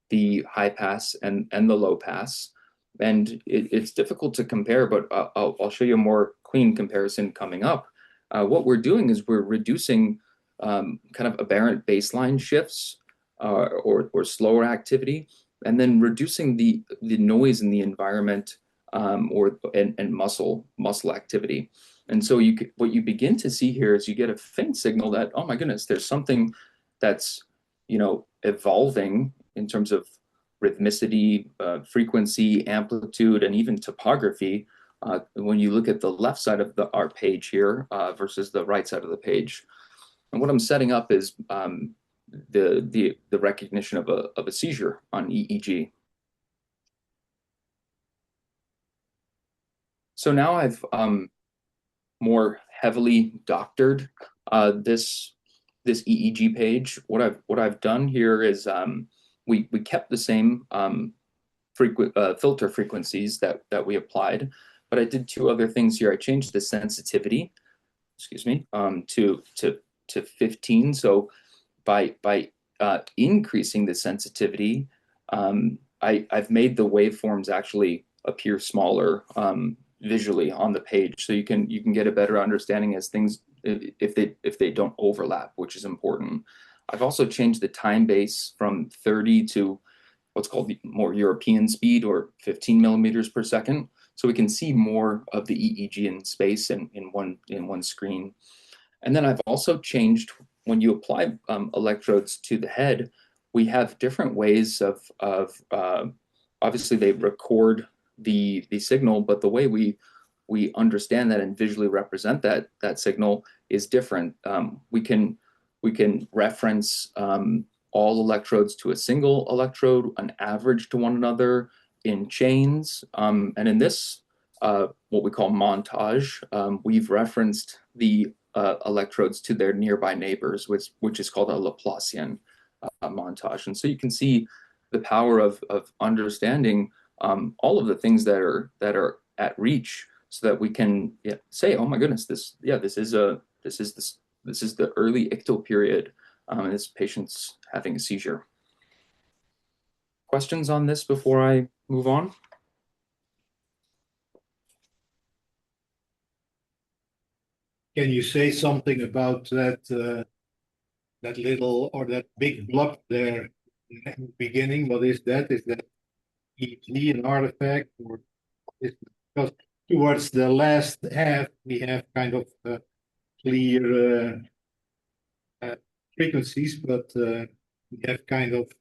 the high pass and the low pass. And it's difficult to compare, but I'll show you a more clean comparison coming up. What we're doing is we're reducing kind of aberrant baseline shifts or slower activity, and then reducing the noise in the environment and muscle activity. And so what you begin to see here is you get a faint signal that, oh my goodness, there's something that's, evolving in terms of rhythmicity, frequency, amplitude, and even topography. When you look at the left side of our page here versus the right side of the page. And what I'm setting up is the recognition of a seizure on EEG. So now I've more heavily doctored this EEG page. What I've done here is we kept the same filter frequencies that we applied, but I did two other things here. I changed the sensitivity, excuse me, to 15. So by increasing the sensitivity, I've made the waveforms actually appear smaller visually on the page, so you can get a better understanding as things if they don't overlap, which is important. I've also changed the time base from 30 to what's called the more European speed, or 15 millimeters per second, so we can see more of the EEG in space in one screen. And then I've also changed, when you apply electrodes to the head, we have different ways of obviously they record the signal, but the way we understand that and visually represent that signal is different. We can reference all electrodes to a single electrode, an average to one another in chains, and in this what we call montage, we've referenced the electrodes to their nearby neighbors, which is called a Laplacian montage. And so you can see the power of understanding all of the things that are at reach, so that we can say, oh my goodness, this is the early ictal period, and this patient's having a seizure. Questions on this before I move on? Can you say something about that little or that big block there in the beginning? What is that? Is that EEG an artifact, or because towards the last half we have kind of clear frequencies, but we have kind of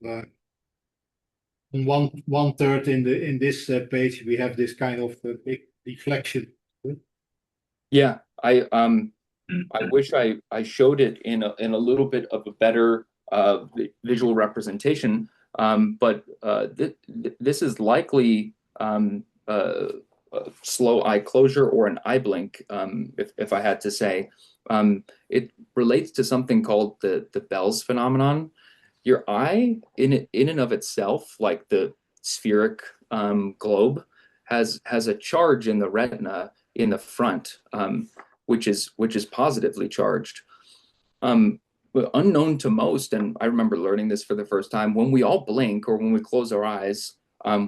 one third in this page we have this kind of big deflection. Yeah, I wish I showed it in a little bit of a better visual representation, but this is likely slow eye closure or an eye blink, if I had to say. It relates to something called the Bell's phenomenon. Your eye, in and of itself, like the spheric globe, has a charge in the retina in the front, which is positively charged. But unknown to most, and I remember learning this for the first time, when we all blink or when we close our eyes,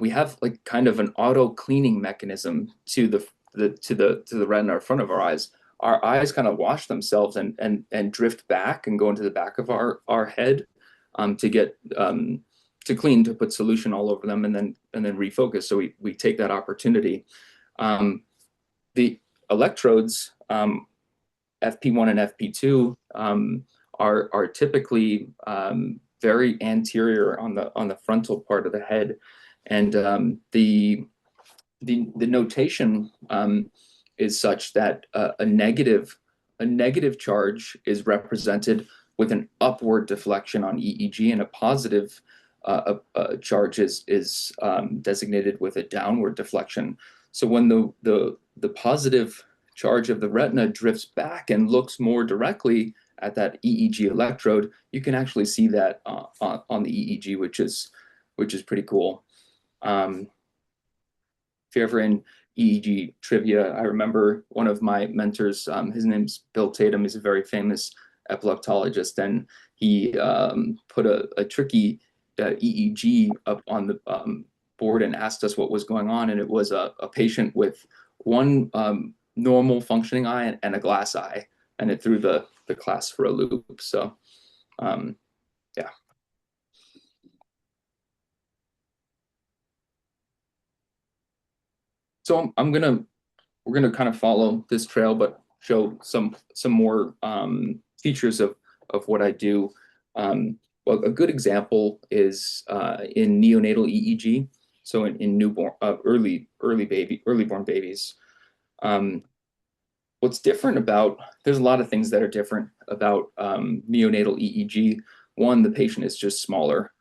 we have like kind of an auto cleaning mechanism to the retina in front of our eyes. Our eyes kind of wash themselves and drift back and go into the back of our head to get to clean, to put solution all over them and then refocus. So we take that opportunity. The electrodes, FP1 and FP2, are typically very anterior on the frontal part of the head, and the notation is such that a negative charge is represented with an upward deflection on EEG, and a positive charge is designated with a downward deflection. So when the positive charge of the retina drifts back and looks more directly at that EEG electrode, you can actually see that on the EEG, which is pretty cool. If you're ever in EEG trivia, I remember one of my mentors, his name's Bill Tatum. He's a very famous epileptologist, and he put a tricky EEG up on the board and asked us what was going on, and it was a patient with one normal functioning eye and a glass eye, and it threw the class for a loop. So yeah. So we're gonna kind of follow this trail, but show some more features of what I do. Well, a good example is in neonatal EEG. So in newborn, early born babies. What's different about, there's a lot of things that are different about neonatal EEG. One, the patient is just smaller.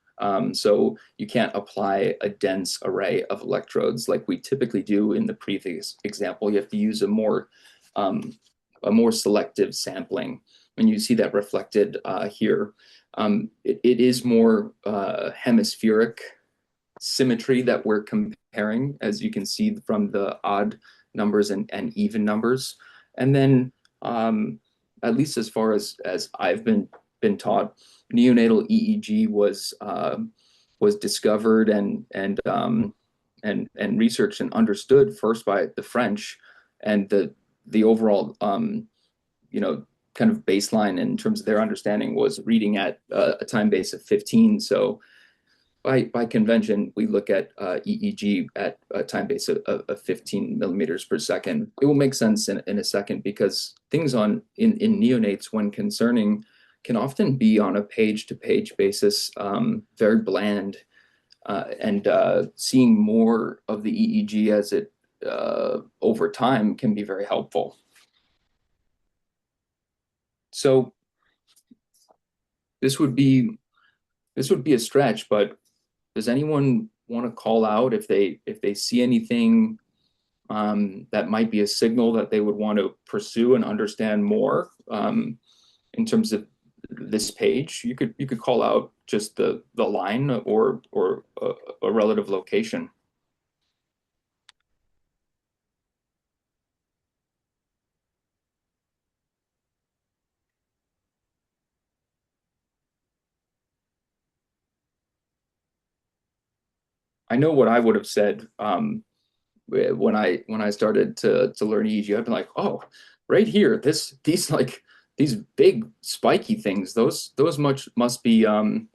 So you can't apply a dense array of electrodes like we typically do in the previous example. You have to use a more selective sampling. And you see that reflected here. It is more hemispheric symmetry that we're comparing, as you can see from the odd numbers and even numbers. And then, at least as far as I've been taught, neonatal EEG was discovered and researched and understood first by the French, and the overall kind of baseline in terms of their understanding was reading at a time base of 15. So by convention, we look at EEG at a time base of 15 millimeters per second. It will make sense in a second, because things in neonates, when concerning, can often be on a page-to-page basis, very bland, and seeing more of the EEG as it over time can be very helpful. So this would be a stretch, but does anyone want to call out if they see anything that might be a signal that they would want to pursue and understand more in terms of this page? You could call out just the line or a relative location. I know what I would have said when I started to learn EEG. I've been like, oh, right here, these big spiky things, those must be of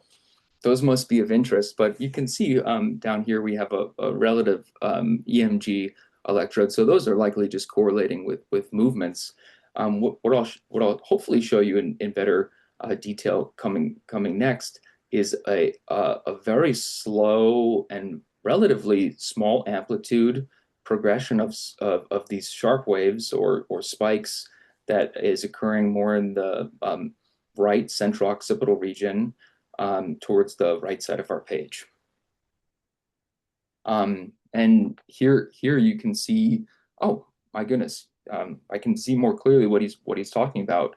interest. But you can see down here we have a relative EMG electrode, so those are likely just correlating with movements. What I'll hopefully show you in better detail coming next is a very slow and relatively small amplitude progression of these sharp waves or spikes that is occurring more in the right central occipital region, towards the right side of our page. And here you can see, oh my goodness, I can see more clearly what he's talking about.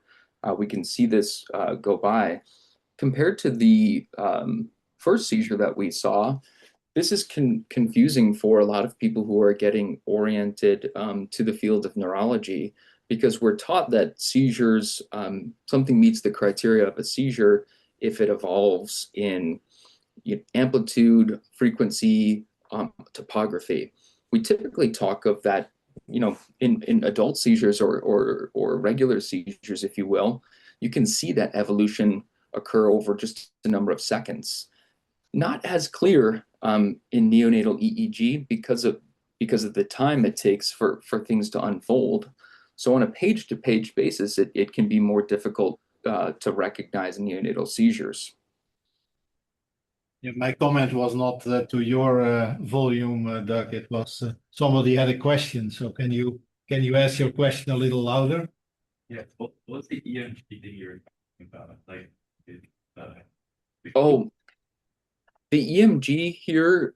We can see this go by. Compared to the first seizure that we saw, this is confusing for a lot of people who are getting oriented to the field of neurology, because we're taught that seizures, something meets the criteria of a seizure if it evolves in amplitude, frequency, topography. We typically talk of that, in adult seizures or regular seizures, if you will. You can see that evolution occur over just a number of seconds. Not as clear in neonatal EEG because of the time it takes for things to unfold. So on a page-to-page basis, it can be more difficult to recognize neonatal seizures. Yeah, my comment was not to your volume, Doug. It was somebody had a question. So can you ask your question a little louder? Yeah. What's the EMG that you're talking about? Like, Oh, the EMG here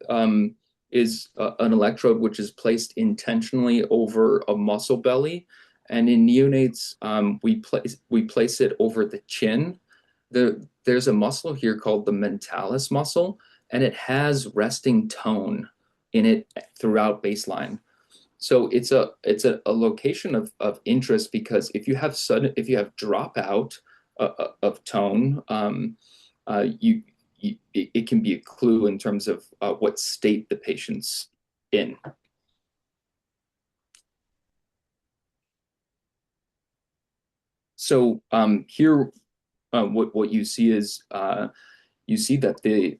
is an electrode which is placed intentionally over a muscle belly, and in neonates we place it over the chin. There's a muscle here called the mentalis muscle, and it has resting tone in it throughout baseline. So it's a location of interest, because if you have dropout of tone, it can be a clue in terms of what state the patient's in. So here, what you see is you see that the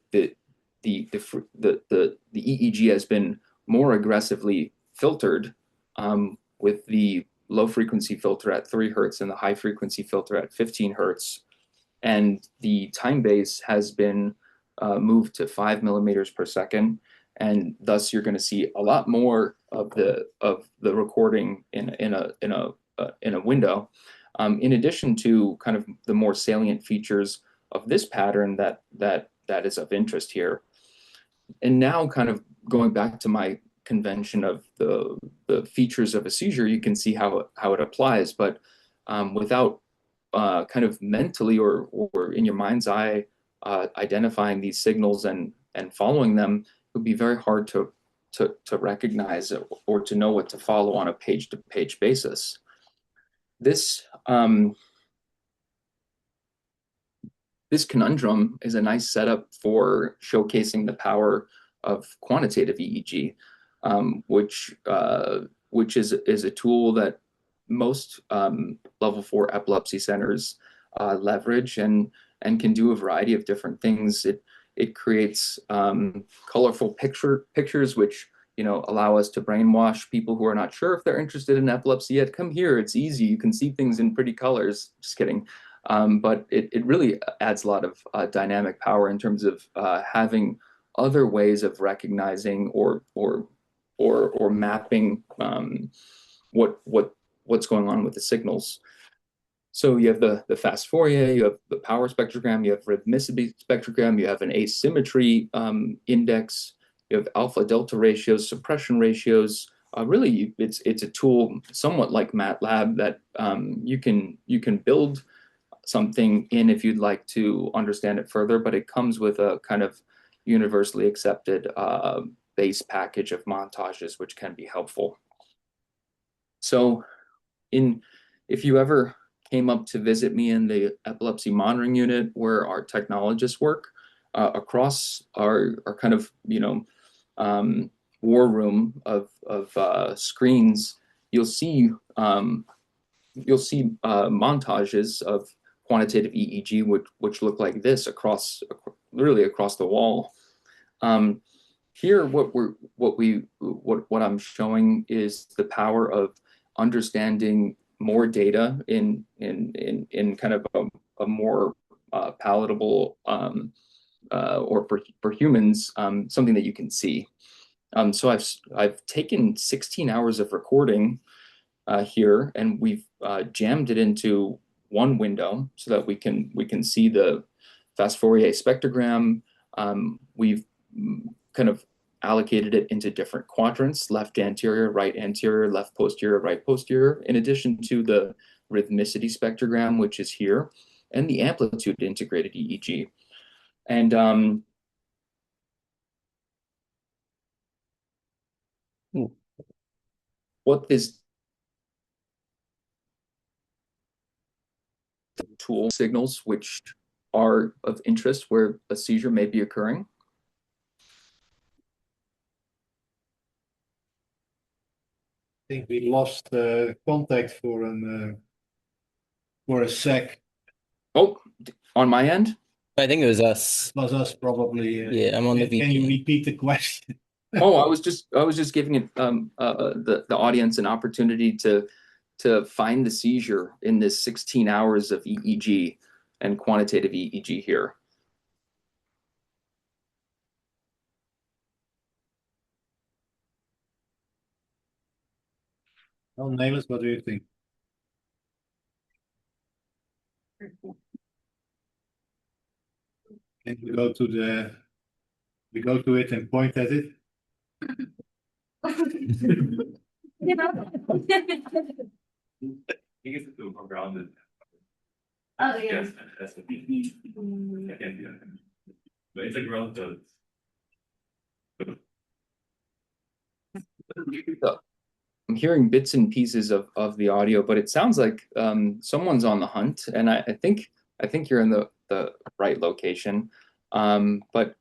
EEG has been more aggressively filtered with the low frequency filter at 3 hertz and the high frequency filter at 15 hertz. And the time base has been moved to 5 millimeters per second. And thus you're going to see a lot more of the recording in a window. In addition to kind of the more salient features of this pattern that is of interest here. And now kind of going back to my convention of the features of a seizure, you can see how it applies, but without kind of mentally or in your mind's eye identifying these signals and following them, it would be very hard to recognize or to know what to follow on a page-to-page basis. This this conundrum is a nice setup for showcasing the power of quantitative EEG, which is a tool that most level 4 epilepsy centers leverage and can do a variety of different things. It creates colorful pictures which allow us to brainwash people who are not sure if they're interested in epilepsy yet. Come here, it's easy. You can see things in pretty colors. Just kidding. But it really adds a lot of dynamic power in terms of having other ways of recognizing or mapping what's going on with the signals. So you have the fast Fourier, you have the power spectrogram, you have rhythmicity spectrogram, you have an asymmetry index, you have alpha delta ratios, suppression ratios. Really, it's a tool somewhat like MATLAB that you can build something in if you'd like to understand it further, but it comes with a kind of universally accepted base package of montages, which can be helpful. So if you ever came up to visit me in the epilepsy monitoring unit where our technologists work, across our kind of, war room of screens, you'll see montages of quantitative EEG, which look like this literally across the wall. Here, what I'm showing is the power of understanding more data in kind of a more palatable or for humans, something that you can see. So I've taken 16 hours of recording here, and we've jammed it into one window so that we can see the fast Fourier spectrogram. We've kind of allocated it into different quadrants: left anterior, right anterior, left posterior, right posterior, in addition to the rhythmicity spectrogram, which is here, and the amplitude integrated EEG. And what this tool signals which are of interest where a seizure may be occurring. I think we lost contact for a sec. Oh, on my end? I think it was us. It was us probably. Yeah, I'm on the Can you VPN. repeat the question? Oh, I was just giving it the audience an opportunity to find the seizure in this 16 hours of EEG and quantitative EEG here. Well, Naylis, what do you think? Can we go to it and point at it? I guess it's more grounded. Oh, yeah. Yes, that's the thing. I can do that. But it's a grounded. I'm hearing bits and pieces of the audio, but it sounds like someone's on the hunt, and I think you're in the right location. But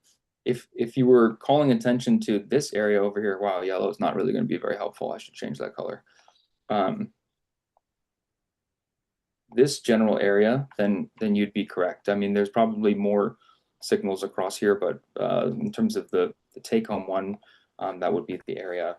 if you were calling attention to this area over here, wow, yellow is not really going to be very helpful. I should change that color. This general area, then you'd be correct. I mean, there's probably more signals across here, but in terms of the take-home one, that would be the area.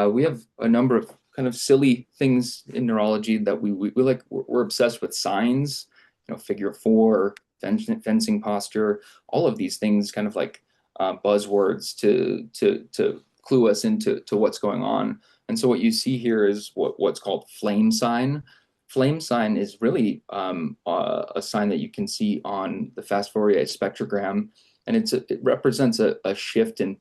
We have a number of kind of silly things in neurology that we like. We're obsessed with signs, you know, figure 4, fencing posture, all of these things kind of like buzzwords to clue us into what's going on. And so what you see here is what's called flame sign. Flame sign is really a sign that you can see on the fast Fourier spectrogram, and it represents a shift in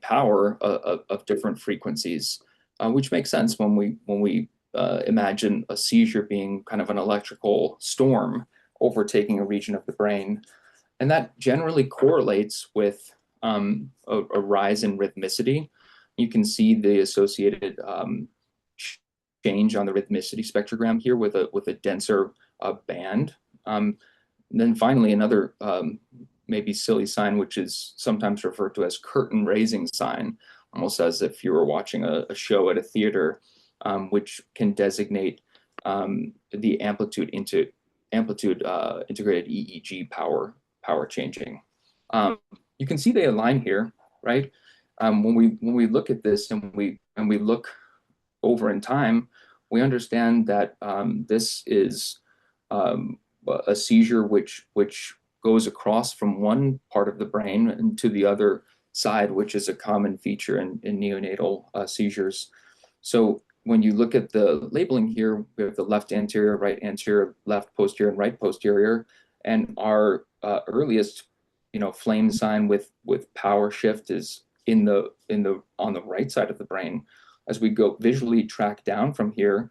power of different frequencies, which makes sense when we imagine a seizure being kind of an electrical storm overtaking a region of the brain, and that generally correlates with a rise in rhythmicity. You can see the associated change on the rhythmicity spectrogram here with a denser band. Then finally, another maybe silly sign, which is sometimes referred to as curtain raising sign, almost as if you were watching a show at a theater, which can designate the amplitude integrated EEG power changing. You can see they align here, right? When we look at this and we look over in time, we understand that this is a seizure which goes across from one part of the brain and to the other side, which is a common feature in neonatal seizures. So when you look at the labeling here, we have the left anterior, right anterior, left posterior, and right posterior, and our earliest, flame sign with power shift is on the right side of the brain. As we go visually track down from here,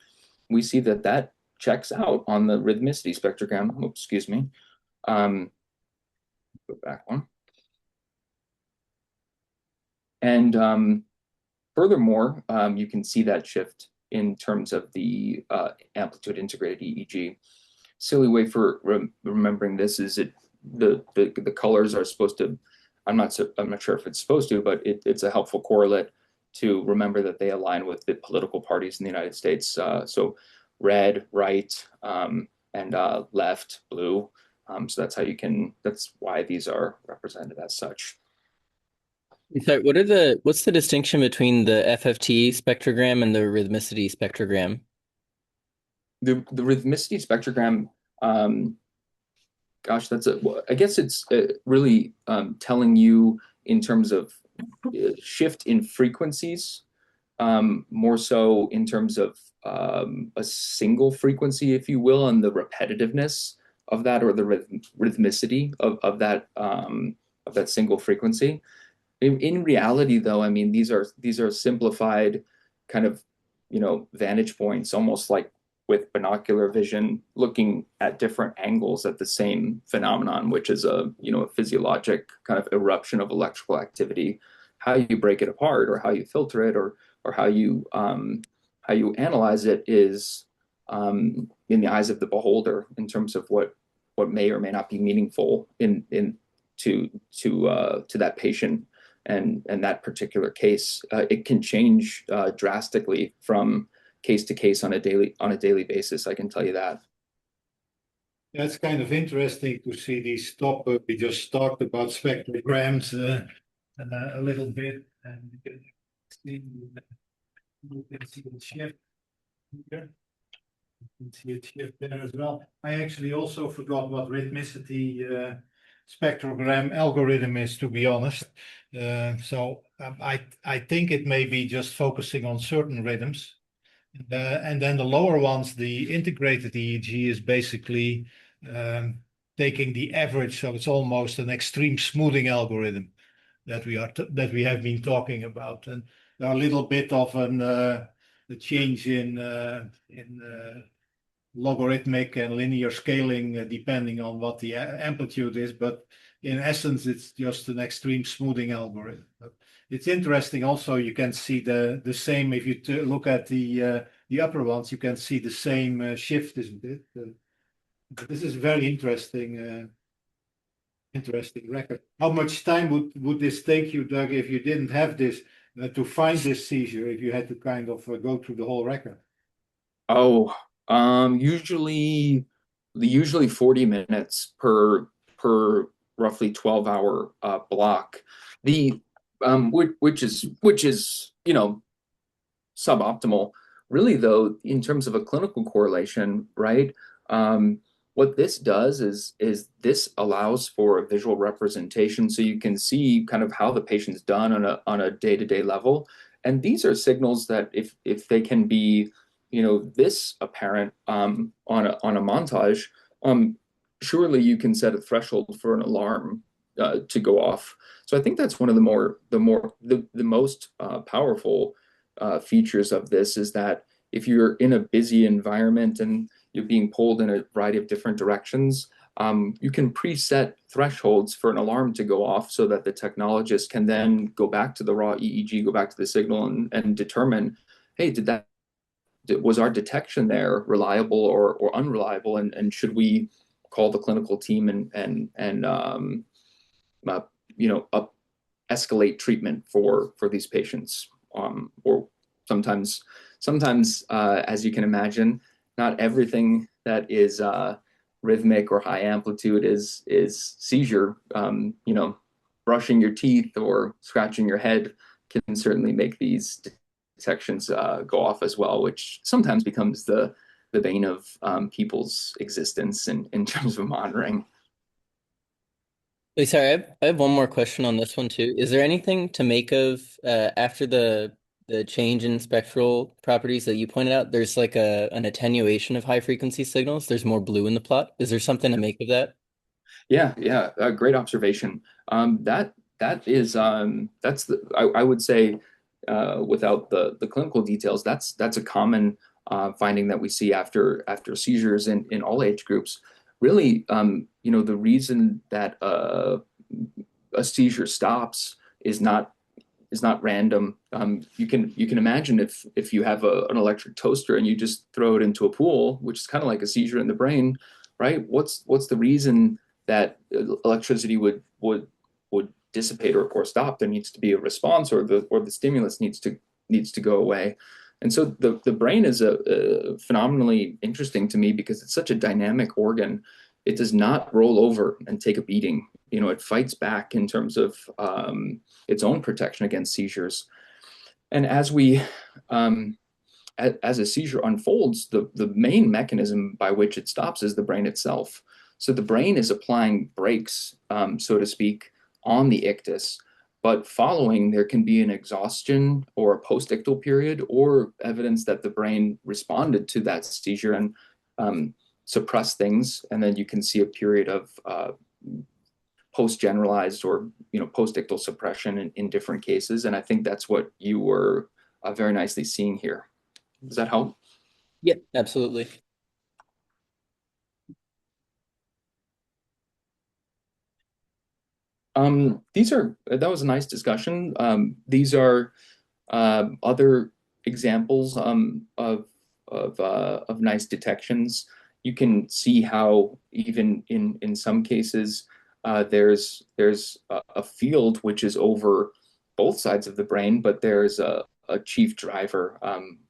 we see that checks out on the rhythmicity spectrogram. Oops, excuse me. Go back one. And furthermore, you can see that shift in terms of the amplitude integrated EEG. Silly way for remembering this is the colors are supposed to. I'm not sure if it's supposed to, but it's a helpful correlate to remember that they align with the political parties in the United States. So red, right, and left, blue. So that's why these are represented as such. So what's the distinction between the FFT spectrogram and the rhythmicity spectrogram? The rhythmicity spectrogram, gosh, I guess it's really telling you in terms of shift in frequencies, more so in terms of a single frequency, if you will, and the repetitiveness of that, or the rhythmicity of that single frequency. In reality, though, I mean, these are simplified kind of, vantage points, almost like with binocular vision, looking at different angles at the same phenomenon, which is a physiologic kind of eruption of electrical activity. How you break it apart, or how you filter it, or how you analyze it is in the eyes of the beholder in terms of what may or may not be meaningful to that patient and that particular case. It can change drastically from case to case on a daily basis. I can tell you that. That's kind of interesting to see these topics. We just talked about spectrograms a little bit, and you can see the shift here. You can see it shift there as well. I actually also forgot what rhythmicity spectrogram algorithm is, to be honest. So I think it may be just focusing on certain rhythms. And then the lower ones, the integrated EEG, is basically taking the average, so it's almost an extreme smoothing algorithm that we have been talking about, and there are a little bit of a change in logarithmic and linear scaling depending on what the amplitude is, but in essence, it's just an extreme smoothing algorithm. But it's interesting. Also, you can see the same if you look at the upper ones. You can see the same shift, isn't it? This is very interesting interesting record. How much time would this take you, Doug, if you didn't have this to find this seizure? If you had to kind of go through the whole record? Oh, usually 40 minutes per roughly 12-hour block. The which is suboptimal. Really, though, in terms of a clinical correlation, right? What this does is this allows for a visual representation, so you can see kind of how the patient's done on a day-to-day level. And these are signals that if they can be, this apparent on a montage, surely you can set a threshold for an alarm to go off. So I think that's one of the most powerful features of this is that if you're in a busy environment and you're being pulled in a variety of different directions, you can preset thresholds for an alarm to go off so that the technologist can then go back to the raw EEG, go back to the signal and determine, hey, was our detection there reliable or unreliable, and should we call the clinical team and escalate treatment for these patients, or sometimes as you can imagine, not everything that is rhythmic or high amplitude is seizure. Brushing your teeth or scratching your head can certainly make these detections go off as well, which sometimes becomes the bane of people's existence in terms of monitoring. Wait, sorry, I have one more question on this one too. Is there anything to make of after the change in spectral properties that you pointed out? There's like an attenuation of high frequency signals. There's more blue in the plot. Is there something to make of that? Yeah, great observation. That is that's I would say without the clinical details, that's a common finding that we see after seizures in all age groups. Really, the reason that a seizure stops is not random. You can imagine if you have an electric toaster and you just throw it into a pool, which is kind of like a seizure in the brain, right? What's the reason that electricity would dissipate or stop? There needs to be a response, or the stimulus needs to go away. And so the brain is a phenomenally interesting to me because it's such a dynamic organ. It does not roll over and take a beating. It fights back in terms of its own protection against seizures. And as a seizure unfolds, the main mechanism by which it stops is the brain itself. So the brain is applying brakes, so to speak, on the ictus. But following, there can be an exhaustion or a post-ictal period, or evidence that the brain responded to that seizure and suppressed things. And then you can see a period of post-generalized or post-ictal suppression in different cases. And I think that's what you were very nicely seeing here. Does that help? Yeah, absolutely. That was a nice discussion. These are other examples of nice detections. You can see how even in some cases there's a field which is over both sides of the brain, but there's a chief driver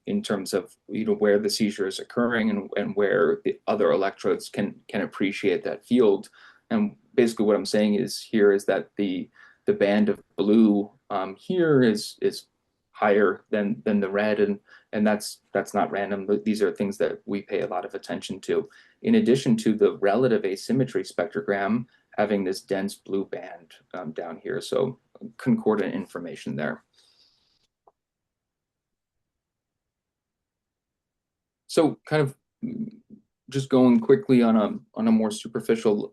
in terms of where the seizure is occurring and where the other electrodes can appreciate that field. And basically what I'm saying is that the band of blue here is higher than the red, and that's not random. These are things that we pay a lot of attention to. In addition to the relative asymmetry spectrogram having this dense blue band down here, so concordant information there. So kind of just going quickly on a more superficial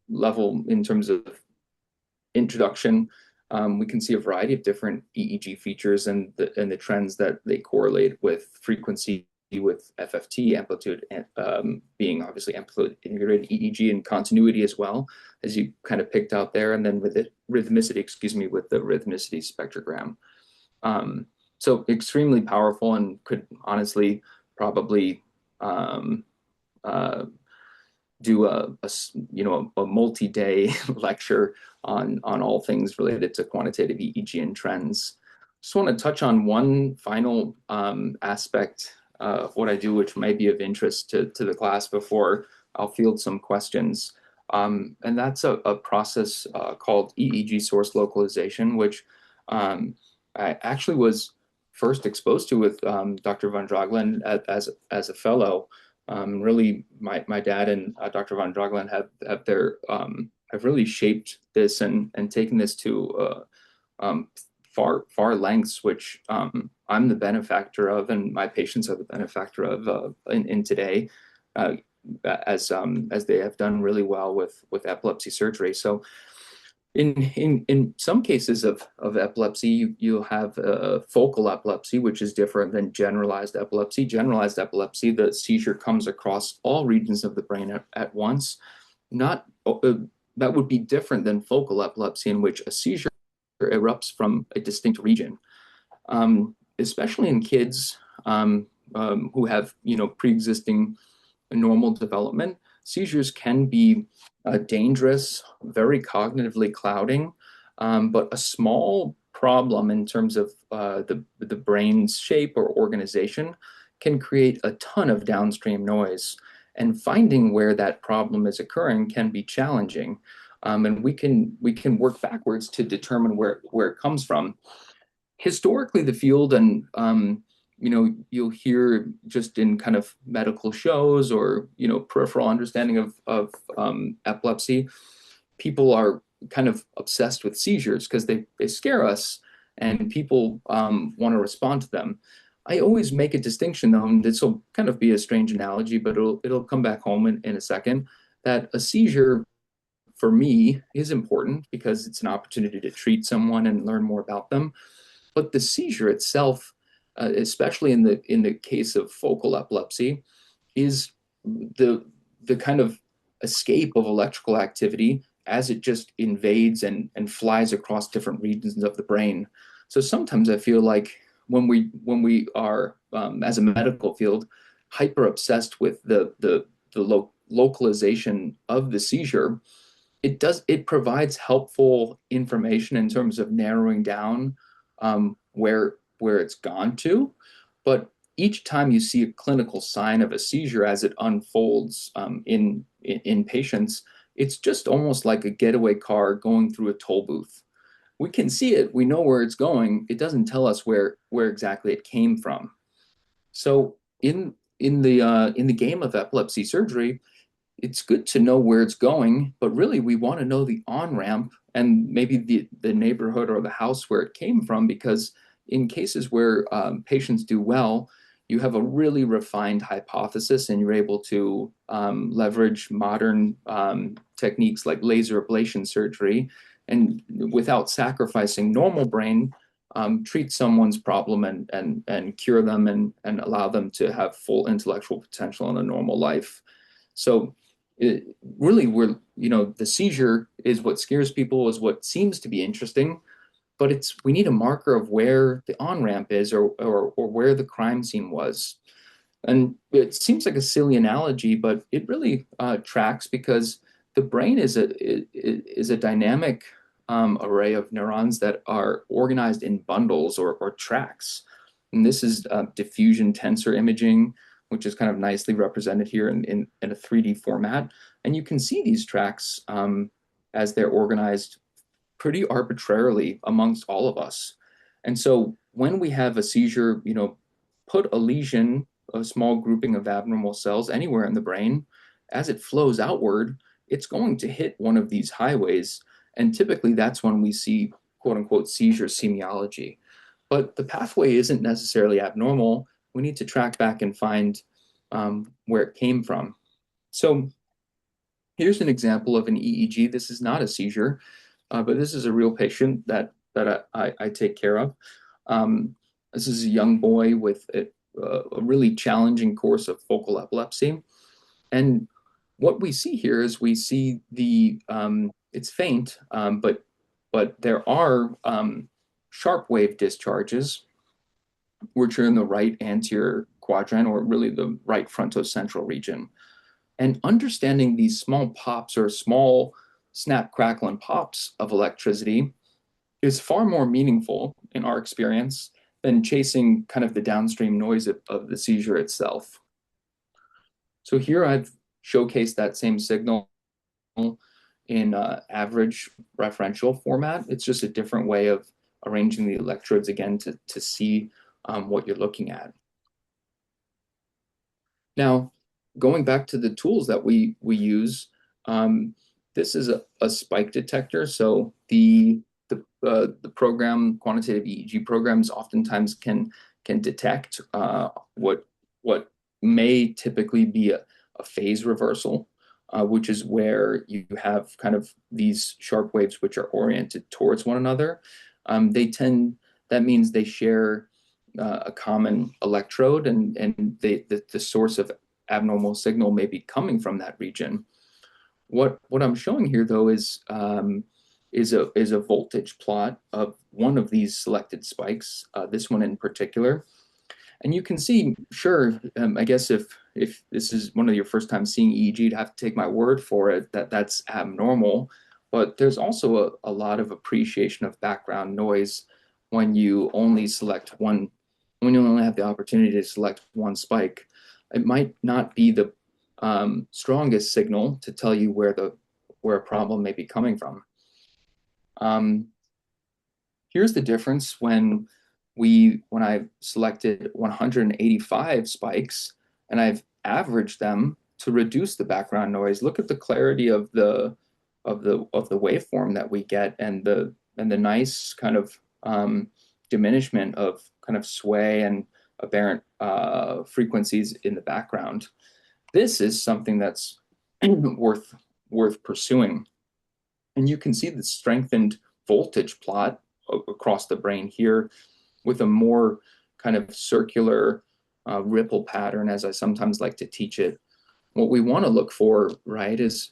level in terms of introduction, we can see a variety of different EEG features and the trends that they correlate with frequency, with FFT, amplitude, being obviously amplitude integrated EEG, and continuity as well, as you kind of picked out there, and then with the rhythmicity, with the rhythmicity spectrogram. So extremely powerful, and could honestly probably do a multi-day lecture on all things related to quantitative EEG and trends. Just want to touch on one final aspect of what I do, which might be of interest to the class before I'll field some questions. And that's a process called EEG source localization, which I actually was first exposed to with Dr. Van Drogelen as a fellow. Really, my dad and Dr. Van Drogelen have really shaped this and taken this to far lengths, which I'm the benefactor of, and my patients are the benefactor of in today, as they have done really well with epilepsy surgery. So in some cases of epilepsy, you'll have focal epilepsy, which is different than generalized epilepsy. Generalized epilepsy, the seizure comes across all regions of the brain at once. Not that would be different than focal epilepsy, in which a seizure erupts from a distinct region. Especially in kids who have pre-existing normal development, seizures can be dangerous, very cognitively clouding, but a small problem in terms of the brain's shape or organization can create a ton of downstream noise. And finding where that problem is occurring can be challenging. And we can work backwards to determine where it comes from. Historically, the field, and you'll hear just in kind of medical shows or peripheral understanding of epilepsy, people are kind of obsessed with seizures because they scare us, and people want to respond to them. I always make a distinction, though, and this will kind of be a strange analogy, but it'll come back home in a second, that a seizure for me is important because it's an opportunity to treat someone and learn more about them. But the seizure itself, especially in the case of focal epilepsy, is the kind of escape of electrical activity as it just invades and flies across different regions of the brain. So sometimes I feel like when we are as a medical field hyper obsessed with the localization of the seizure, it provides helpful information in terms of narrowing down where it's gone to, but each time you see a clinical sign of a seizure as it unfolds in patients, it's just almost like a getaway car going through a toll booth. We can see it, we know where it's going. It doesn't tell us where exactly it came from. So in the game of epilepsy surgery, it's good to know where it's going, but really we want to know the on-ramp and maybe the neighborhood or the house where it came from, because in cases where patients do well, you have a really refined hypothesis and you're able to leverage modern techniques like laser ablation surgery, and without sacrificing normal brain, treat someone's problem and cure them and allow them to have full intellectual potential in a normal life. So really, the seizure is what scares people, is what seems to be interesting, but we need a marker of where the on-ramp is or where the crime scene was. And it seems like a silly analogy, but it really tracks, because the brain is a dynamic array of neurons that are organized in bundles or tracks. And this is diffusion tensor imaging, which is kind of nicely represented here in a 3D format. And you can see these tracks as they're organized pretty arbitrarily amongst all of us. And so when we have a seizure, put a lesion, a small grouping of abnormal cells anywhere in the brain, as it flows outward, it's going to hit one of these highways. And typically that's when we see quote unquote seizure semiology. But the pathway isn't necessarily abnormal. We need to track back and find where it came from. So here's an example of an EEG. This is not a seizure, but this is a real patient that I take care of. This is a young boy with a really challenging course of focal epilepsy. And what we see here is we see it's faint, but there are sharp wave discharges, which are in the right anterior quadrant, or really the right frontocentral region. And understanding these small pops or small snap, crackle, and pops of electricity is far more meaningful in our experience than chasing kind of the downstream noise of the seizure itself. So here I've showcased that same signal in average referential format. It's just a different way of arranging the electrodes again to see what you're looking at. Now, going back to the tools that we use, this is a spike detector. So the program, quantitative EEG programs, oftentimes can detect what may typically be a phase reversal, which is where you have kind of these sharp waves which are oriented towards one another. That means they share a common electrode, and the source of abnormal signal may be coming from that region. What I'm showing here, though, is a voltage plot of one of these selected spikes, this one in particular. And you can see, sure, I guess if this is one of your first time seeing EEG, you'd have to take my word for it that that's abnormal. But there's also a lot of appreciation of background noise when you only select one, when you only have the opportunity to select one spike. It might not be the strongest signal to tell you where a problem may be coming from. Here's the difference when I selected 185 spikes and I've averaged them to reduce the background noise. Look at the clarity of the waveform that we get, and the nice kind of diminishment of kind of sway and aberrant frequencies in the background. This is something that's worth pursuing. And you can see the strengthened voltage plot across the brain here with a more kind of circular ripple pattern, as I sometimes like to teach it. What we want to look for, right, is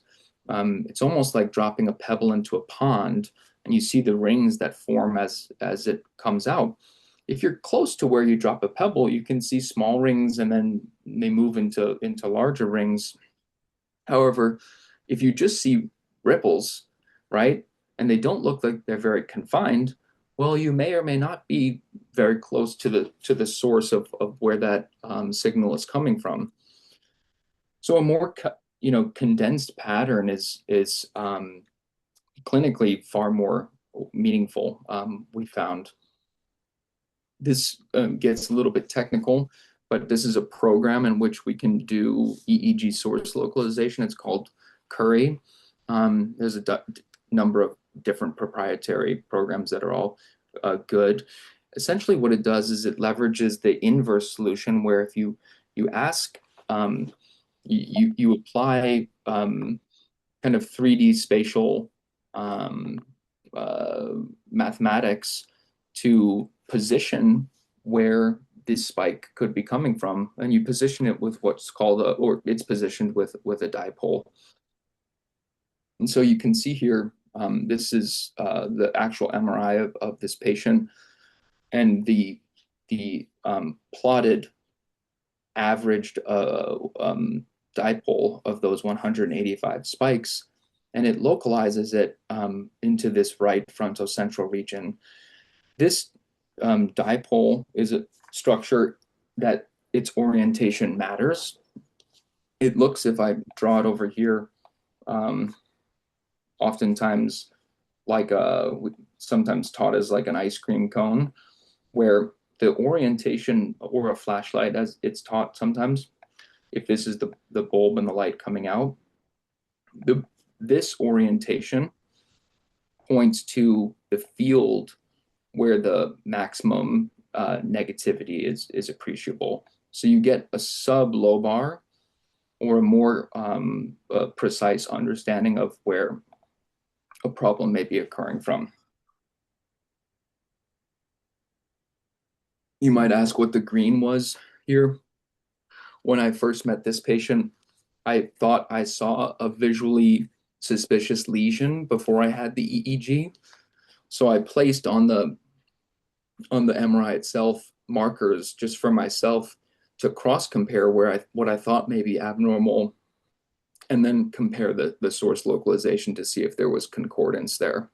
it's almost like dropping a pebble into a pond, and you see the rings that form as it comes out. If you're close to where you drop a pebble, you can see small rings, and then they move into larger rings. However, if you just see ripples, right, and they don't look like they're very confined, well, you may or may not be very close to the source of where that signal is coming from. So a more condensed pattern is clinically far more meaningful. We found this gets a little bit technical, but this is a program in which we can do EEG source localization. It's called Curry. There's a number of different proprietary programs that are all good. Essentially what it does is it leverages the inverse solution, where if you ask, you apply kind of 3D spatial mathematics to position where this spike could be coming from, and you position it with what's called or it's positioned with a dipole. And so you can see here, this is the actual MRI of this patient, and the plotted averaged dipole of those 185 spikes, and it localizes it into this right frontocentral region. This dipole is a structure that its orientation matters. It looks, if I draw it over here, oftentimes like sometimes taught as like an ice cream cone, where the orientation, or a flashlight as it's taught sometimes, if this is the bulb and the light coming out, this orientation points to the field where the maximum negativity is appreciable. So you get a sub-lobar, or a more precise understanding of where a problem may be occurring from. You might ask what the green was here. When I first met this patient, I thought I saw a visually suspicious lesion before I had the EEG. So I placed on the MRI itself markers just for myself to cross compare what I thought may be abnormal and then compare the source localization to see if there was concordance there.